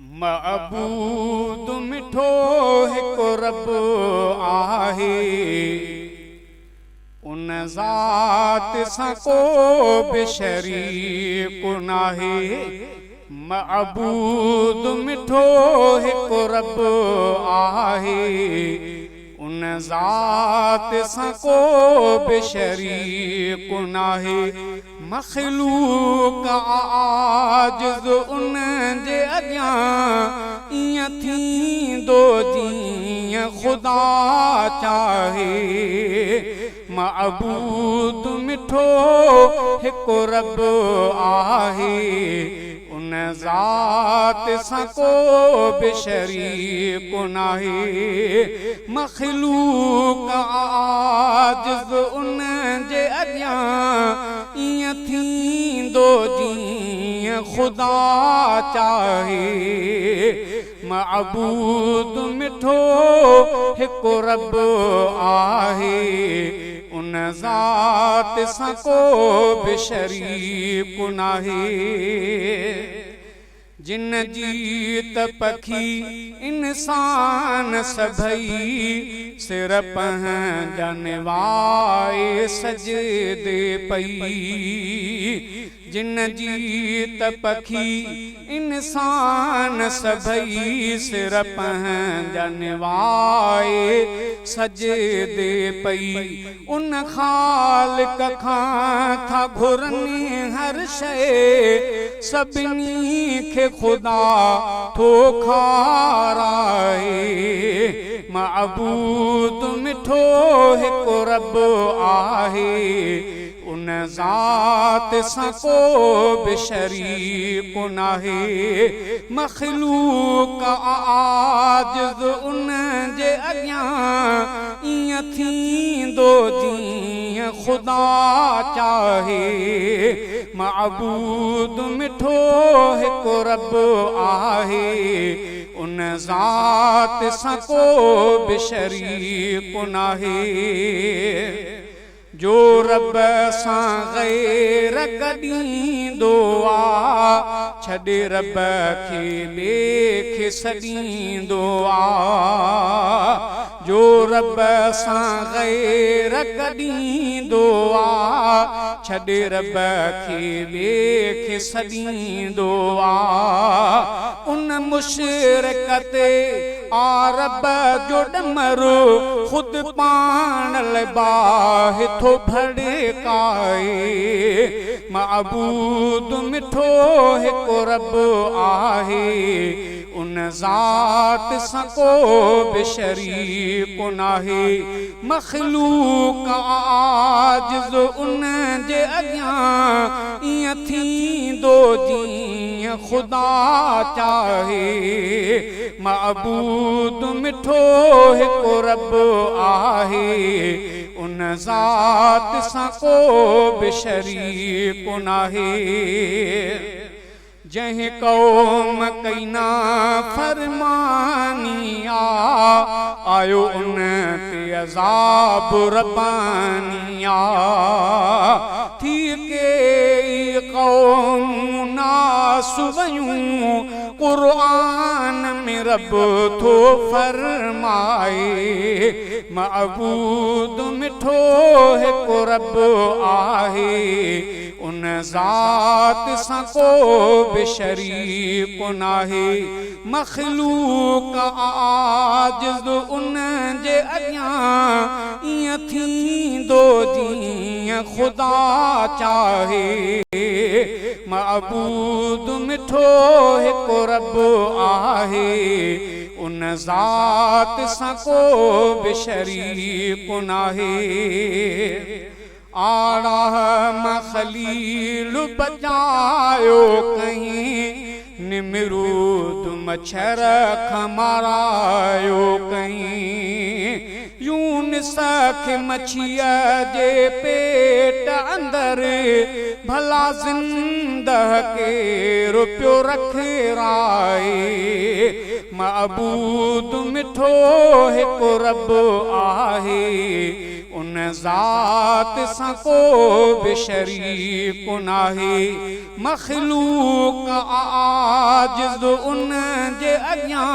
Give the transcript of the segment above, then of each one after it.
मअबूद मिठो हिकु रब आहे, उन ज़ात सां को बि शरीक नाहे। मअबूद मिठो हिकु रब आहे, उन ज़ात सां को बि शरीक नाहे। मख़लूक आजिज़ उन जे अॻियां ईअं थींदो जीअं ख़ुदा चाहे। मअबूद मिठो हिकु रब आहे, उन ज़ात सां को बि शरीक नाहे। मख़लूक आजिज़ उन जे अॻियां ईअं थींदो जीअं ख़ुदा चाहे। मअबूद मिठो हिकु रब आहे, उन ज़ात सां को बि शरीक नाहे। जिन जी त पखी इंसान सभई सिर पंहिंजा निवाए सजदे पई। जिन जी त पखी इंसान सभई सिर पंहिंजा निवाए सजदे पई। उन ख़ालिक खां था घुरनि हर शइ, सभिनी खे ख़ुदा थो खाराए। मअबूद मिठो हिकु रब आहे, उन ज़ात सां को बि शरीक नाहे। मख़लूक आजिज़ उन जे अॻियां ईअं थींदो जीअं ख़ुदा चाहे। मअबूद मिठो हिकु रब आहे, उन ज़ात सां को बि शरीक नाहे। जो रब सां ग़ैर कढींदो आ, छॾे रब खे ॿिए खे सॾींदो आ। जो रब सां ग़ैर कढींदो आ, छॾे रब खे ॿिए खे सॾींदो आ। उन मुशरिक ते आ रब जो ॾमरू ख़ुदि पाण लबाहि थो भड़काए। मअबूद मिठो हिकु रब आहे, उन ज़ात सां को बि शरीक नाहे। मख़लूक आजिज़ उन जे अॻियां ईअं थींदो जीअं ख़ुदा चाहे। मअबूद मिठो हिकु रब आहे, उन ज़ात सां को बि शरीक नाहे। जंहिं क़ौम कई ना फरमानी आ, आयो उन ते अज़ाब रब्बानी आ। थी के क़ौम नास वयूं, क़ुरआन में रब थो फरमाए। मअबूद मिठो हिकु रब आहे, उन ज़ात सां को बि शरीक नाहे। मख़लूक आजिज़ उन जे अॻियां ईअं थींदो जीअं ख़ुदा चाहे। मअबूद मिठो हिकु रब आहे, उन ज़ात सां को बि शरीक नाहे। आड़ा मख़लील बचायो कहीं, निमरूद मच्छर खमारायो कहीं। यूनुस खे मछीअ जे पेट अंदरि भला ज़िंदह केरु पियो रखराए। मअबूद मिठो हिकु रब आहे, उन ज़ात सां को बि शरीक नाहे मख़लूक आजिज़ उन जे अॻियां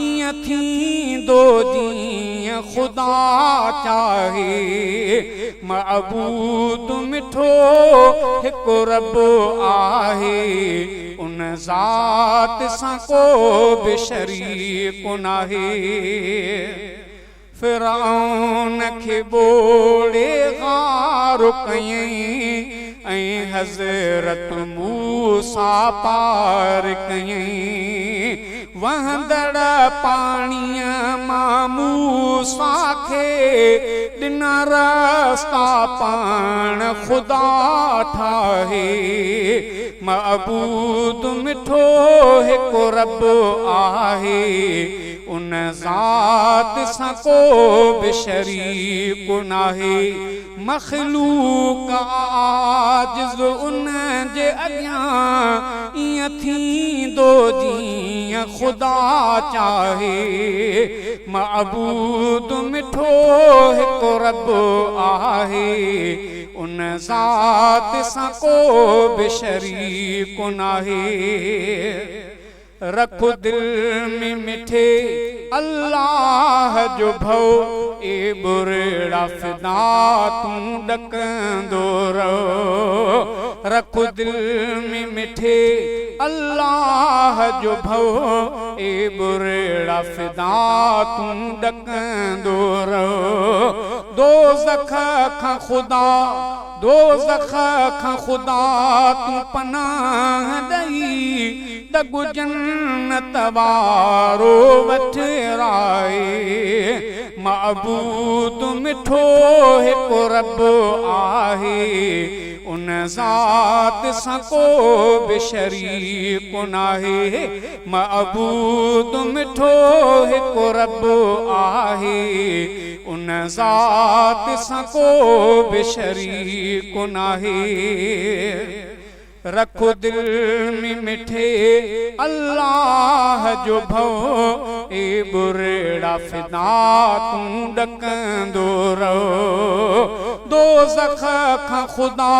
ईअं थींदो जीअं ख़ुदा चाहे मअबूद मिठो हिकु रब आहे उन ज़ात सां को बि शरीक नाहे फ़िरऔन खे ॿोड़े गार कयईं ऐं हज़रत मूसा पार कयईं वहंदड़ पाणीअ मां मूसा खे ॾिना रस्ता पाण ख़ुदा ठाहे मअबूद मिठो हिकु रब आहे उन ज़ात सां को बि शरीक नाहे मख़लूक आजिज़ उन जे अॻियां ईअं थींदो जीअं ख़ुदा चाहे मअबूद मिठो हिकु रब आहे उन ज़ात सां को बि शरीक नाहे रख दिल में मिठे अल्लाह जो भव ए बुरड़ा फिदा तूं ॾकंदो रहो रख दिल में मिठे अल्लाह जो भव ए बुरड़ा फिदा तूं ॾकंदो रहो दोज़ख खां ख़ुदा तूं पनाह ॾई दगु जन्नत वारो वठराए मअबूद मिठो हिकु रब आहे उन ज़ात सां को बि शरीक नाहे मअबूद मिठो हिकु रब आहे उन ज़ात सां को बि शरीक नाहे रख दिल में मिठे अल्लाह जो भव ए बुरड़ा फिदा तूं ॾकंदो रहो दोज़ख खां ख़ुदा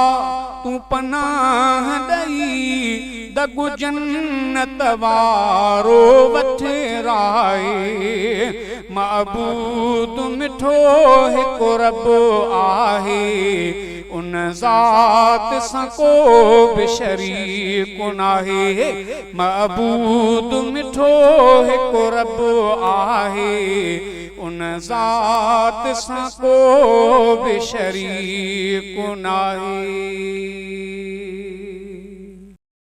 तूं पनाह ॾई दगु जन्नत वारो वठराए मअबूद मिठो हिकु रब आहे उन ज़ात सां को बि शरीक नाहे मअबूद मिठो हिकु रब आहे उन ज़ात सां को बि शरीक नाहे